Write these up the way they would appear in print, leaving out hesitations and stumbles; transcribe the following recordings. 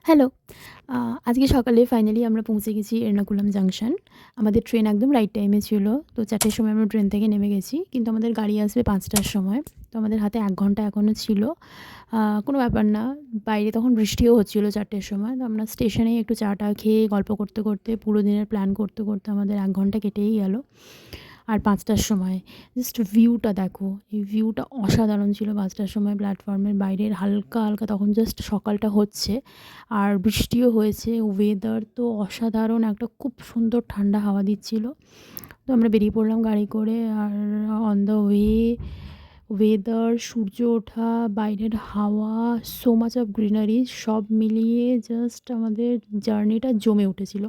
Hello. আজকে সকালে finally আমরা পৌঁছে গেছি এর্নাকুলাম জাংশন। আমাদের ট্রেন একদম রাইট টাইমে ছিল। তো ৪ টের সময় আমরা ট্রেন থেকে নেমে গেছি। কিন্তু আমাদের গাড়ি আসবে ৫ টার সময়। তো আমাদের হাতে ১ ঘন্টা এখনও ছিল। কোনো ব্যাপার না। বাইরে তখন বৃষ্টিও হচ্ছিল ৪ টের সময়। তো আমরা স্টেশনেই একটু চা-টা খেয়ে গল্প করতে, করতে পুরো দিনের প্ল্যান করতে, করতে আমাদের ১ ঘন্টা কেটেই গেল। আর ৫ টার সময় জাস্ট ভিউটা দেখো। এই ভিউটা অসাধারণ ছিল ৫ টার সময় প্ল্যাটফর্মের বাইরের হালকা, হালকা তখন জাস্ট সকালটা হচ্ছে। আর বৃষ্টিও হয়েছে। ওয়েদার তো অসাধারণ, একটা খুব সুন্দর ঠান্ডা হাওয়া দিচ্ছিল। তো আমরা বেরিয়ে পড়লাম গাড়ি করে। আর অন দ্য ওয়েদার, সূর্য ওঠা, বাইরের হাওয়া, সো মাচ অফ গ্রিনারি সব মিলিয়ে জাস্ট আমাদের জার্নিটা জমে উঠেছিল।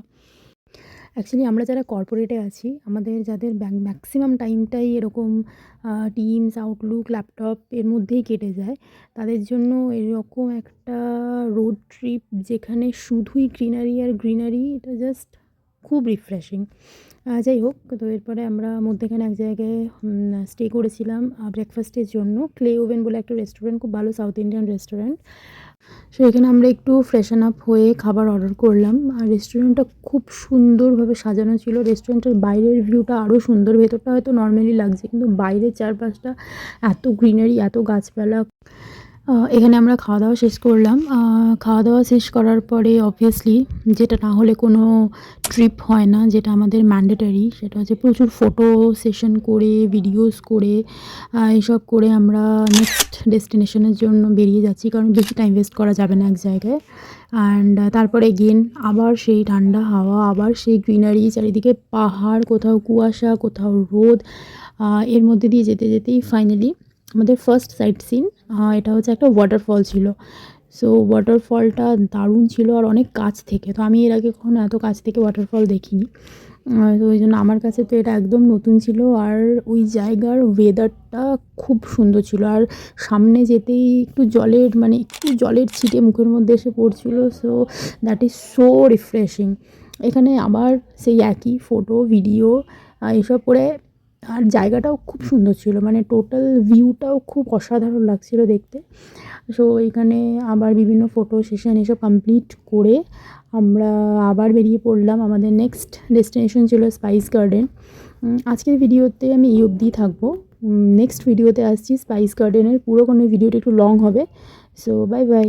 অ্যাকচুয়ালি আমরা যারা কর্পোরেটে আছি, আমাদের যাদের ম্যাক্সিমাম টাইমটাই এরকম টিমস, আউটলুক, ল্যাপটপ এর মধ্যেই কেটে যায়, তাদের জন্য এরকম একটা রোড ট্রিপ যেখানে শুধুই গ্রিনারি আর গ্রিনারি, এটা জাস্ট খুব রিফ্রেশিং। যাই হোক, তো এরপরে আমরা মধ্যেখানে এক জায়গায় স্টে করেছিলাম ব্রেকফাস্টের জন্য। ক্লে ওভেন বলে একটা রেস্টুরেন্ট, খুব ভালো সাউথ ইন্ডিয়ান রেস্টুরেন্ট। সো এখানে আমরা একটু ফ্রেশন আপ হয়ে খাবার অর্ডার করলাম। আর রেস্টুরেন্টটা খুব সুন্দরভাবে সাজানো ছিল। রেস্টুরেন্টের বাইরের ভিউটা আরও সুন্দর। ভেতরটা হয়তো নর্মালি লাগছে, কিন্তু বাইরের চারপাশটা এত গ্রিনারি, এত গাছপালা। এখানে আমরা খাওয়া-দাওয়া শেষ করলাম। খাওয়া-দাওয়া শেষ করার পরে অবভিয়াসলি যেটা না হলে কোনো ট্রিপ হয় না, যেটা আমাদের ম্যান্ডেটরি, সেটা হচ্ছে প্রচুর ফটো সেশন করে, ভিডিওস করে, এসব করে আমরা নেক্সট ডেস্টিনেশনের জন্য বেরিয়ে যাচ্ছি। কারণ বেশি টাইম ওয়েস্ট করা যাবে না এক জায়গায়। অ্যান্ড তারপরে এগেইন আবার সেই ঠান্ডা হাওয়া, আবার সেই গ্রিনারি, চারিদিকে পাহাড়, কোথাও কুয়াশা, কোথাও রোদ। এর মধ্যে দিয়ে যেতে, যেতেই ফাইনালি আমাদের ফার্স্ট সাইট সিন, এটা হচ্ছে একটা ওয়াটারফল ছিল। সো ওয়াটারফলটা দারুণ ছিল আর অনেক কাছ থেকে। তো আমি এর আগে কখনো এত কাছ থেকে ওয়াটারফল দেখিনি। তো ওই জন্য আমার কাছে তো এটা একদম নতুন ছিল। আর ওই জায়গার ওয়েদারটা খুব সুন্দর ছিল। আর সামনে যেতেই একটু জলের ছিটে মুখের মধ্যে এসে পড়ছিল। So that is so refreshing. এখানে আবার সেই একই ফটো, ভিডিও এসব করে। আর জায়গাটাও খুব সুন্দর ছিল, মানে টোটাল ভিউটাও খুব অসাধারণ লাগছিল দেখতে। সো এইখানে আবার বিভিন্ন ফটো সেশন এসব কমপ্লিট করে আমরা আবার বেরিয়ে পড়লাম। আমাদের নেক্সট ডেস্টিনেশন ছিল স্পাইস গার্ডেন। আজকের ভিডিওতে আমি এই অবধিই থাকবো। নেক্সট ভিডিওতে আসছি স্পাইস গার্ডেনের। পুরো কোনো ভিডিওটা একটু লং হবে। So bye bye.